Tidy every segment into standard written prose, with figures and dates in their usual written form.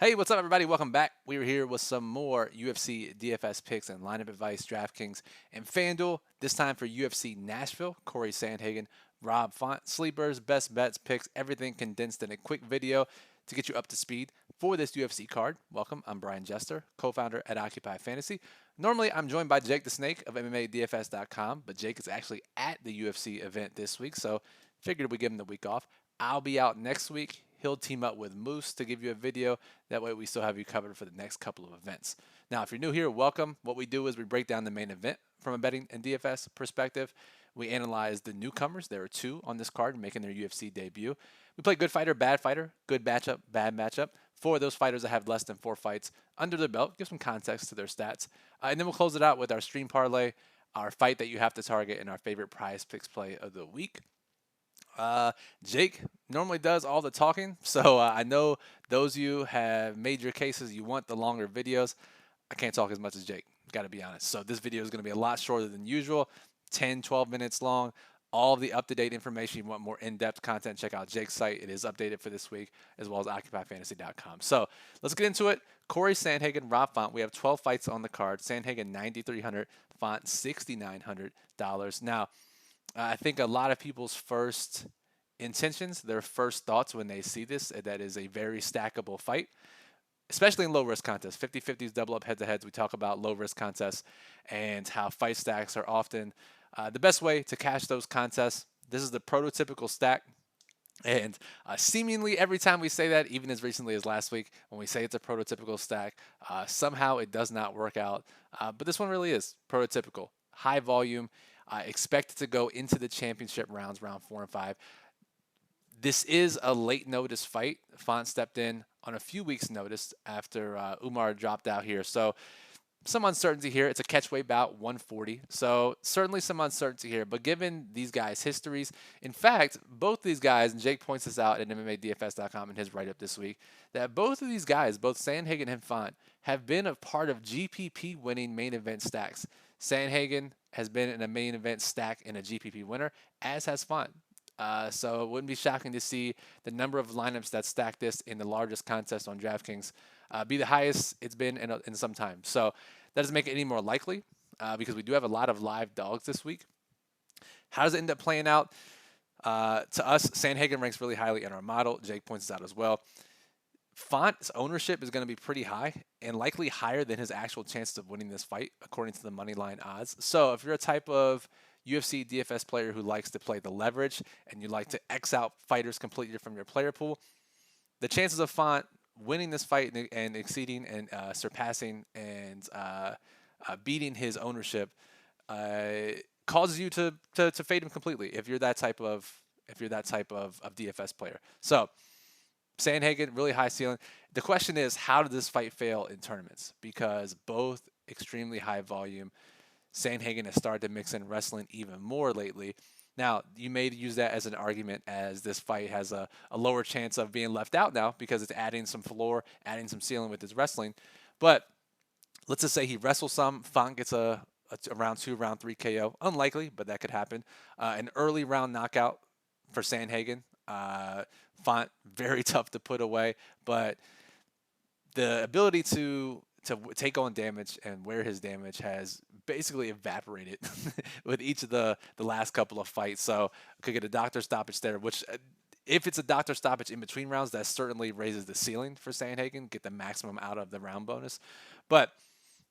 Hey, what's up, everybody? Welcome back. We are here with some more UFC DFS picks and lineup advice, DraftKings and FanDuel. This time for UFC Nashville, Cory Sandhagen, Rob Font, sleepers, best bets, picks, everything condensed in a quick video to get you up to speed for this UFC card. Welcome. I'm Brian Jester, co-founder at Occupy Fantasy. Normally, I'm joined by Jake the Snake of MMA DFS.com, but Jake is actually at the UFC event this week, so figured we'd give him the week off. I'll be out next week. He'll team up with Moose to give you a video. That way we still have you covered for the next couple of events. Now, if you're new here, welcome. What we do is we break down the main event from a betting and DFS perspective. We analyze the newcomers. There are two on this card making their UFC debut. We play good fighter, good matchup, bad matchup. For those fighters that have less than 4 fights under their belt, give some context to their stats. And then we'll close it out with our stream parlay, our fight that you have to target, and our favorite prize picks play of the week. Jake normally does all the talking, so I know those of you have made your cases. You want the longer videos. I can't talk as much as Jake, got to be honest. So this video is going to be a lot shorter than usual, 10, 12 minutes long. All of the up-to-date information. You want more in-depth content, check out Jake's site. It is updated for this week, as well as OccupyFantasy.com. So let's get into it. Cory Sandhagen, Rob Font. We have 12 fights on the card. Sandhagen, $9,300. Font, $6,900. Now, I think a lot of people's first intentions, their first thoughts when they see this, that is a very stackable fight, especially in low-risk contests. 50-50s, double-up head-to-heads. We talk about low-risk contests and how fight stacks are often the best way to cash those contests. This is the prototypical stack. And seemingly every time we say that, even as recently as last week, when we say it's a prototypical stack, somehow it does not work out. But this one really is prototypical. High volume. Expected to go into the championship rounds, round 4 and 5. This is a late notice fight. Font stepped in on a few weeks' notice after Umar dropped out here. So some uncertainty here. It's a catchweight bout, 140. So certainly some uncertainty here. But given these guys' histories, in fact, both these guys, and Jake points this out at MMADFS.com in his write-up this week, that both of these guys, both Sandhagen and Font, have been a part of GPP winning main event stacks. Sandhagen has been in a main event stack in a GPP winner, as has Font. So it wouldn't be shocking to see the number of lineups that stack this in the largest contest on DraftKings be the highest it's been in some time. So that doesn't make it any more likely because we do have a lot of live dogs this week. How does it end up playing out? To us, Sandhagen ranks really highly in our model. Jake points this out as well. Font's ownership is going to be pretty high and likely higher than his actual chances of winning this fight, according to the money line odds. So if you're a type of UFC DFS player who likes to play the leverage and you like to X out fighters completely from your player pool, the chances of Font winning this fight and exceeding and surpassing and beating his ownership causes you to fade him completely if you're that type of DFS player. So Sandhagen, really high ceiling. The question is, how did this fight fail in tournaments? Because both extremely high volume. Sandhagen has started to mix in wrestling even more lately. Now, you may use that as an argument as this fight has a lower chance of being left out now because it's adding some floor, adding some ceiling with his wrestling. But let's just say he wrestles some. Font gets a round 2, round 3 KO. Unlikely, but that could happen. An early round knockout for Sandhagen. Font, very tough to put away. But the ability to take on damage and where his damage has basically evaporated with each of the last couple of fights. So could get a doctor stoppage there, which if it's a doctor stoppage in between rounds, that certainly raises the ceiling for Sandhagen, get the maximum out of the round bonus. But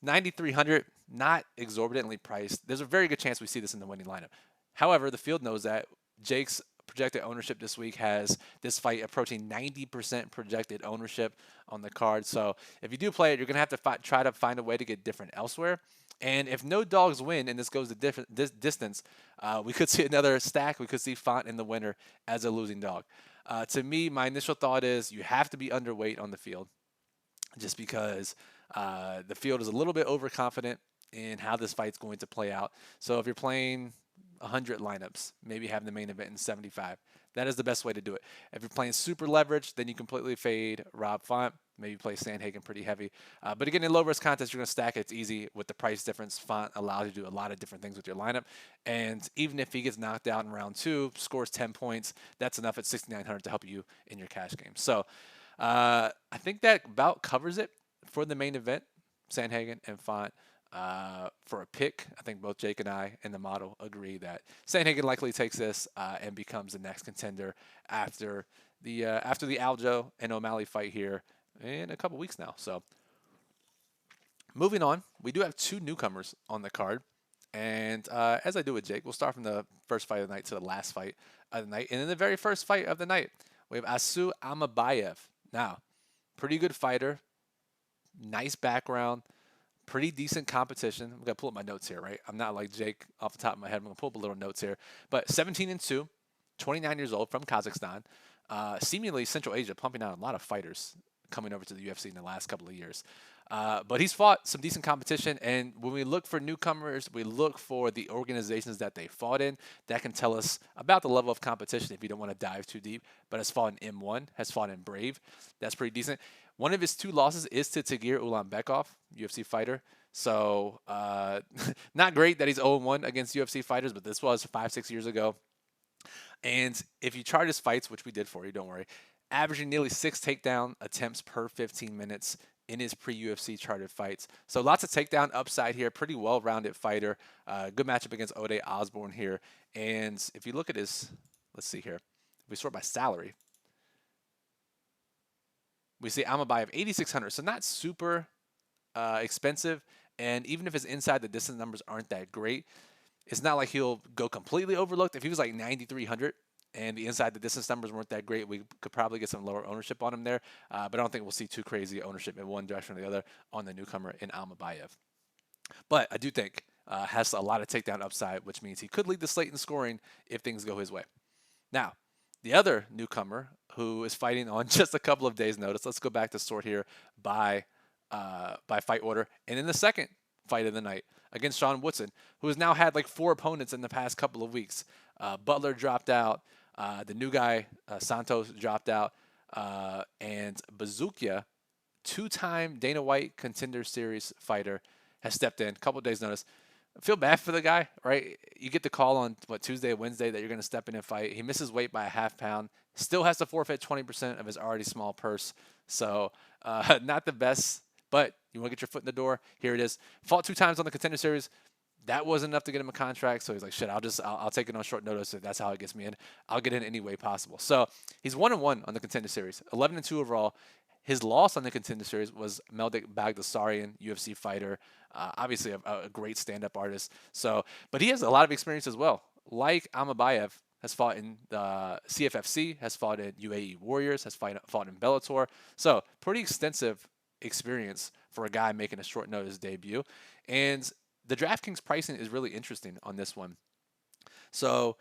9,300, not exorbitantly priced. There's a very good chance we see this in the winning lineup. However, the field knows that. Jake's projected ownership this week has this fight approaching 90% projected ownership on the card. So if you do play it, you're going to have to try to find a way to get different elsewhere. And if no dogs win and this goes to this distance, we could see another stack. We could see Font in the winner as a losing dog. To me, my initial thought is you have to be underweight on the field just because the field is a little bit overconfident in how this fight's going to play out. So if you're playing 100 lineups, maybe have the main event in 75. That is the best way to do it. If you're playing super leverage, then you completely fade Rob Font. Maybe play Sandhagen pretty heavy. But again, in low-risk contests, you're going to stack it. It's easy with the price difference. Font allows you to do a lot of different things with your lineup. And even if he gets knocked out in round 2, scores 10 points, that's enough at 6,900 to help you in your cash game. So I think that about covers it for the main event. Sandhagen and Font. For a pick, I think both Jake and I in the model agree that Sandhagen likely takes this and becomes the next contender after the Aljo and O'Malley fight here in a couple weeks now. So moving on, we do have two newcomers on the card. And as I do with Jake, we'll start from the first fight of the night to the last fight of the night. And in the very first fight of the night, we have Asu Amabayev. Now, pretty good fighter, nice background, pretty decent competition. I'm going to pull up my notes here, right? I'm not like Jake off the top of my head. I'm going to pull up a little notes here. But 17-2, 29 years old, from Kazakhstan. Seemingly Central Asia, pumping out a lot of fighters coming over to the UFC in the last couple of years. But he's fought some decent competition, and when we look for newcomers, we look for the organizations that they fought in. That can tell us about the level of competition if you don't want to dive too deep. But has fought in M1, has fought in Brave. That's pretty decent. One of his two losses is to Tagir Ulanbekov, UFC fighter. So not great that he's 0-1 against UFC fighters, but this was 5-6 years ago. And if you chart his fights, which we did for you, don't worry, averaging nearly 6 takedown attempts per 15 minutes in his pre-UFC charted fights. So lots of takedown upside here. Pretty well-rounded fighter. Good matchup against Ode Osborne here. And if you look at his, let's see here. If we sort by salary, we see Amabayev 8,600. So not super expensive. And even if his inside the distance numbers aren't that great, it's not like he'll go completely overlooked. If he was like 9,300 and the inside the distance numbers weren't that great, we could probably get some lower ownership on him there. But I don't think we'll see too crazy ownership in one direction or the other on the newcomer in Amabayev. But I do think has a lot of takedown upside, which means he could lead the slate in scoring if things go his way. Now, the other newcomer who is fighting on just a couple of days' notice. Let's go back to sort here by fight order. And in the second fight of the night against Sean Woodson, who has now had like 4 opponents in the past couple of weeks. Butler dropped out. The new guy, Santos, dropped out. And Bazookia, 2-time Dana White Contender Series fighter, has stepped in. A couple of days' notice. I feel bad for the guy, right? You get the call on, Tuesday or Wednesday that you're going to step in and fight. He misses weight by a half pound. Still has to forfeit 20% of his already small purse. So not the best, but you want to get your foot in the door. Here it is. Fought 2 times on the Contender Series. That wasn't enough to get him a contract. So he's like, shit, I'll take it on short notice if that's how it gets me in. I'll get in any way possible. So he's 1-1 on the Contender Series, 11-2 overall. His loss on the Contender Series was Meldik Bagdasaryan, UFC fighter, obviously a great stand-up artist. So, but he has a lot of experience as well. Like Amabayev, has fought in the CFFC, has fought in UAE Warriors, has fought in Bellator. So, pretty extensive experience for a guy making a short notice debut. And the DraftKings pricing is really interesting on this one. So,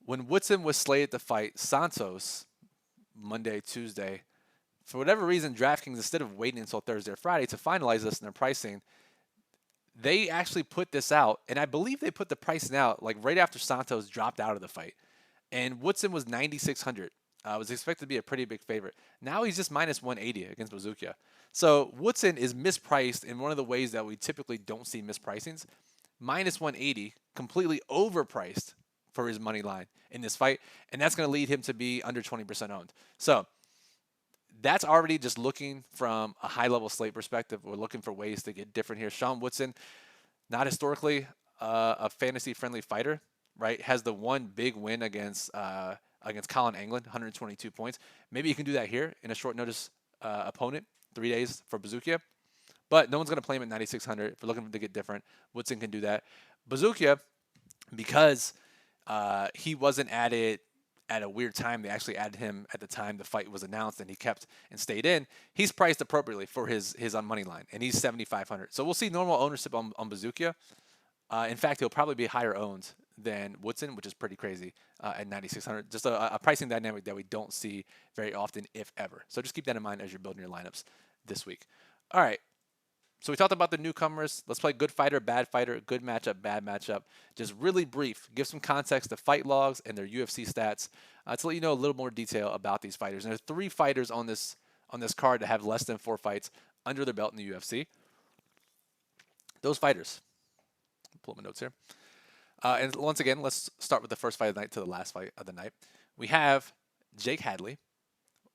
when Woodson was slated to fight Santos Monday, Tuesday, for whatever reason, DraftKings, instead of waiting until Thursday or Friday to finalize this in their pricing, they actually put this out, and I believe they put the pricing out like right after Santos dropped out of the fight. And Woodson was 9,600. Was expected to be a pretty big favorite. Now he's just minus 180 against Bazookia. So Woodson is mispriced in one of the ways that we typically don't see mispricings. Minus 180, completely overpriced for his money line in this fight, and that's going to lead him to be under 20% owned. So that's already just looking from a high-level slate perspective. We're looking for ways to get different here. Sean Woodson, not historically a fantasy-friendly fighter, right? Has the one big win against Colin Anglin, 122 points. Maybe you can do that here in a short notice opponent, 3 days for Bazookia. But no one's going to play him at 9,600. If we're looking to get different, Woodson can do that. Bazookia, because he wasn't added at a weird time. They actually added him at the time the fight was announced, and he kept and stayed in. He's priced appropriately for his on money line, and he's 7,500. So we'll see normal ownership on Bazookia. In fact, he'll probably be higher owned than Woodson, which is pretty crazy at 9,600. Just a pricing dynamic that we don't see very often, if ever. So just keep that in mind as you're building your lineups this week. All right. So we talked about the newcomers. Let's play good fighter, bad fighter, good matchup, bad matchup. Just really brief. Give some context to fight logs and their UFC stats to let you know a little more detail about these fighters. And there's 3 fighters on this card that have less than 4 fights under their belt in the UFC. Those fighters. Pull up my notes here. And once again, let's start with the first fight of the night to the last fight of the night. We have Jake Hadley,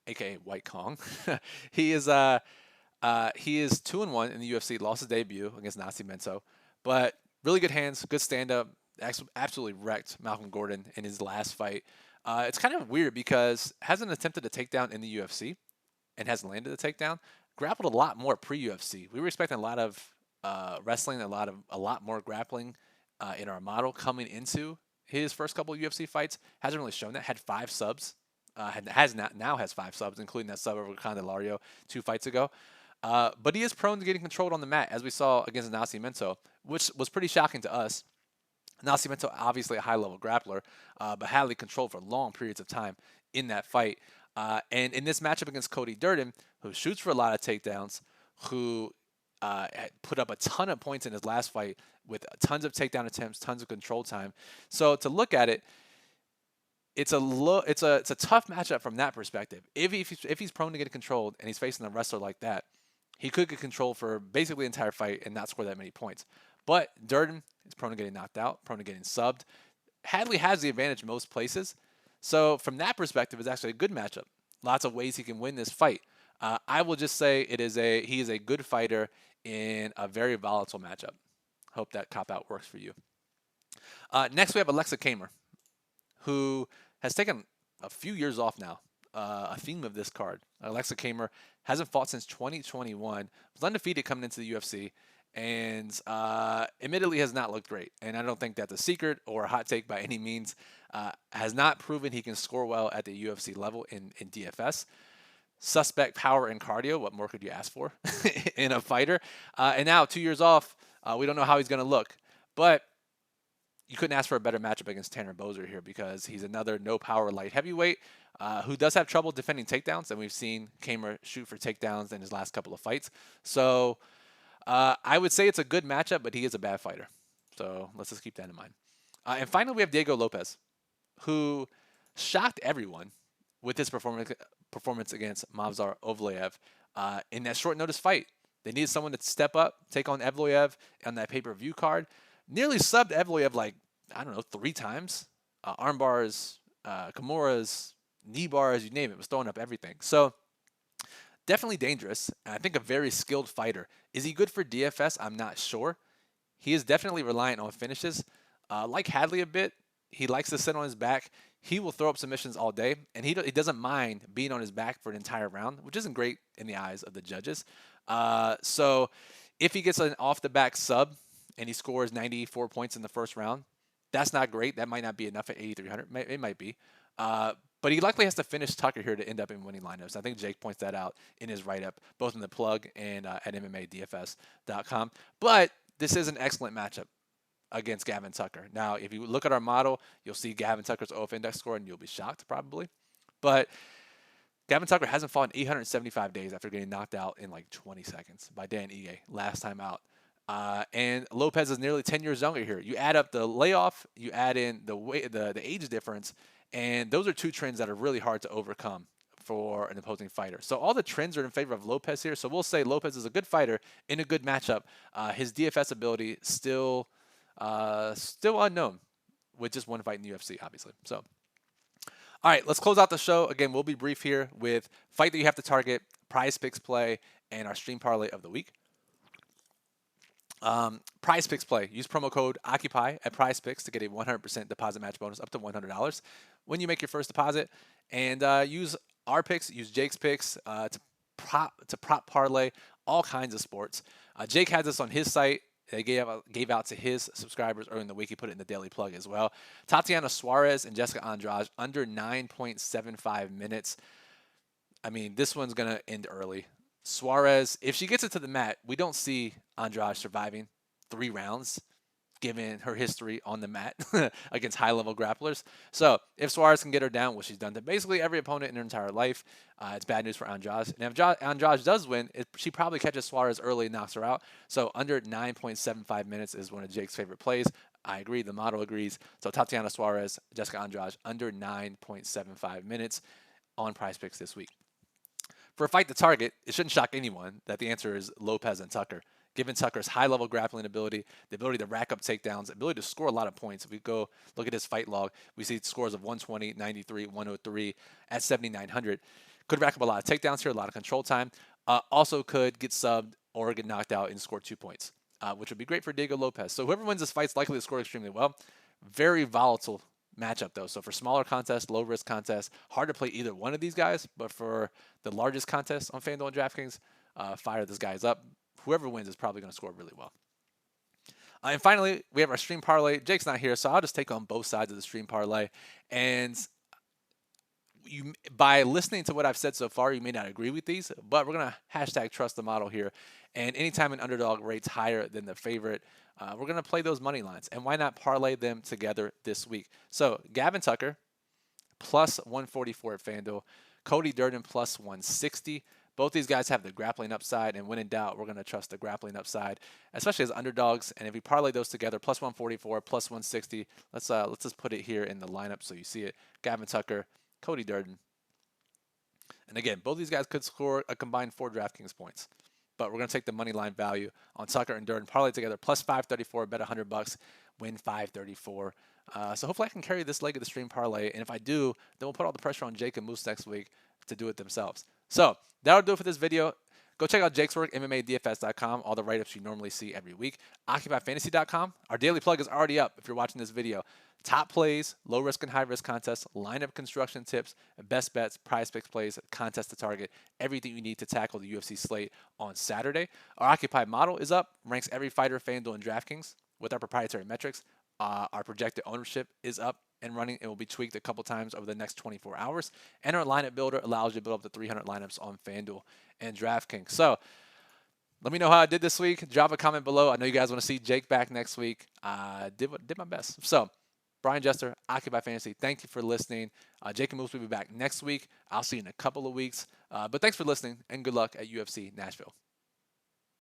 aka White Kong. he is 2-1 in the UFC. Lost his debut against Nascimento, but really good hands, good stand up. Absolutely wrecked Malcolm Gordon in his last fight. It's kind of weird because hasn't attempted a takedown in the UFC and hasn't landed a takedown. Grappled a lot more pre-UFC. We were expecting a lot of wrestling, a lot more grappling in our model coming into his first couple of UFC fights. Hasn't really shown that. Had 5 subs. Now has 5 subs, including that sub over Candelario 2 fights ago. But he is prone to getting controlled on the mat, as we saw against Nascimento, which was pretty shocking to us. Nascimento, obviously a high-level grappler, but highly controlled for long periods of time in that fight. And in this matchup against Cody Durden, who shoots for a lot of takedowns, who put up a ton of points in his last fight with tons of takedown attempts, tons of control time. So to look at it, it's a tough matchup from that perspective. If he's prone to get controlled and he's facing a wrestler like that, he could get controlled for basically the entire fight and not score that many points. But Durden is prone to getting knocked out, prone to getting subbed. Hadley has the advantage in most places. So from that perspective, it's actually a good matchup. Lots of ways he can win this fight. I will just say he is a good fighter in a very volatile matchup. Hope that cop-out works for you. Next, we have Alexa Kamer, who has taken a few years off now. A theme of this card. Alexa Kamer hasn't fought since 2021. Was undefeated coming into the UFC, and admittedly has not looked great. And I don't think that's a secret or a hot take by any means. Has not proven he can score well at the UFC level in DFS. Suspect power and cardio. What more could you ask for in a fighter? And now 2 years off, we don't know how he's going to look. But you couldn't ask for a better matchup against Tanner Boser here because he's another no-power light heavyweight who does have trouble defending takedowns, and we've seen Kamer shoot for takedowns in his last couple of fights. So I would say it's a good matchup, but he is a bad fighter. So let's just keep that in mind. And finally, we have Diego Lopez, who shocked everyone with his performance against Movsar Evloev in that short notice fight. They needed someone to step up, take on Evloev on that pay-per-view card. Nearly subbed Evloev 3 times. Arm bars, Kimuras, knee bars, you name it, was throwing up everything. So definitely dangerous. And I think a very skilled fighter. Is he good for DFS? I'm not sure. He is definitely reliant on finishes. Like Hadley a bit, he likes to sit on his back. He will throw up submissions all day, and he doesn't mind being on his back for an entire round, which isn't great in the eyes of the judges. So if he gets an off-the-back sub, and he scores 94 points in the first round, that's not great. That might not be enough at 8,300. It might be. But he likely has to finish Tucker here to end up in winning lineups. I think Jake points that out in his write-up, both in the plug and at MMADFS.com. But this is an excellent matchup against Gavin Tucker. Now, if you look at our model, you'll see Gavin Tucker's OF index score, and you'll be shocked probably. But Gavin Tucker hasn't fought in 875 days after getting knocked out in 20 seconds by Dan Ige last time out. And Lopez is nearly 10 years younger here. You add up the layoff, you add in the age difference, and those are 2 trends that are really hard to overcome for an opposing fighter. So all the trends are in favor of Lopez here. So we'll say Lopez is a good fighter in a good matchup. His DFS ability still unknown with just 1 fight in the UFC, obviously. So, all right, let's close out the show. Again, we'll be brief here with fight that you have to target, prize picks play, and our stream parlay of the week. Prize Picks play. Use promo code OCCUPY at Prize Picks to get a 100% deposit match bonus up to $100 when you make your first deposit. And use our picks, use Jake's picks to prop parlay all kinds of sports. Jake has this on his site. They gave out to his subscribers early in the week. He put it in the daily plug as well. Tatiana Suarez and Jessica Andrade under 9.75 minutes. I mean, this one's going to end early. Suarez, if she gets it to the mat, we don't see Andrade surviving 3 rounds, given her history on the mat against high-level grapplers. So if Suarez can get her down, which she's done to basically every opponent in her entire life, it's bad news for Andrade. And if Andrade does win, she probably catches Suarez early and knocks her out. So under 9.75 minutes is one of Jake's favorite plays. I agree. The model agrees. So Tatiana Suarez, Jessica Andrade, under 9.75 minutes on Prize Picks this week. For a fight to target, it shouldn't shock anyone that the answer is Lopez and Tucker. Given Tucker's high-level grappling ability, the ability to rack up takedowns, the ability to score a lot of points. If we go look at his fight log, we see scores of 120, 93, 103 at 7,900. Could rack up a lot of takedowns here, a lot of control time. Also could get subbed or get knocked out and score 2 points, which would be great for Diego Lopez. So whoever wins this fight is likely to score extremely well. Very volatile matchup, though. So for smaller contests, low-risk contests, hard to play either one of these guys. But for the largest contest on FanDuel and DraftKings, fire this guy's up. Whoever wins is probably going to score really well. And finally, we have our stream parlay. Jake's not here, so I'll just take on both sides of the stream parlay. And by listening to what I've said so far, you may not agree with these, but we're going to hashtag trust the model here. And anytime an underdog rates higher than the favorite, we're going to play those money lines. And why not parlay them together this week? So Gavin Tucker, plus 144 at FanDuel. Cody Durden, plus 160. Both these guys have the grappling upside, and when in doubt, we're going to trust the grappling upside, especially as underdogs. And if we parlay those together, plus 144, plus 160, let's just put it here in the lineup so you see it. Gavin Tucker, Cody Durden. And again, both these guys could score a combined 4 DraftKings points. But we're going to take the money line value on Tucker and Durden, parlay together, plus 534, bet $100, win 534. So hopefully I can carry this leg of the stream parlay. And if I do, then we'll put all the pressure on Jake and Moose next week to do it themselves. So that'll do it for this video. Go check out Jake's work, MMADFS.com, all the write-ups you normally see every week. OccupyFantasy.com. Our daily plug is already up if you're watching this video. Top plays, low risk and high risk contests, lineup construction tips, best bets, prize picks plays, contest to target, everything you need to tackle the UFC slate on Saturday. Our Occupy model is up, ranks every fighter, FanDuel, and DraftKings with our proprietary metrics. Our projected ownership is up and running. It will be tweaked a couple times over the next 24 hours. And our lineup builder allows you to build up to 300 lineups on FanDuel and DraftKings. So let me know how I did this week. Drop a comment below. I know you guys want to see Jake back next week. Did my best. So Brian Jester, Occupy Fantasy, thank you for listening. Jake and Moose will be back next week. I'll see you in a couple of weeks. But thanks for listening, and good luck at UFC Nashville.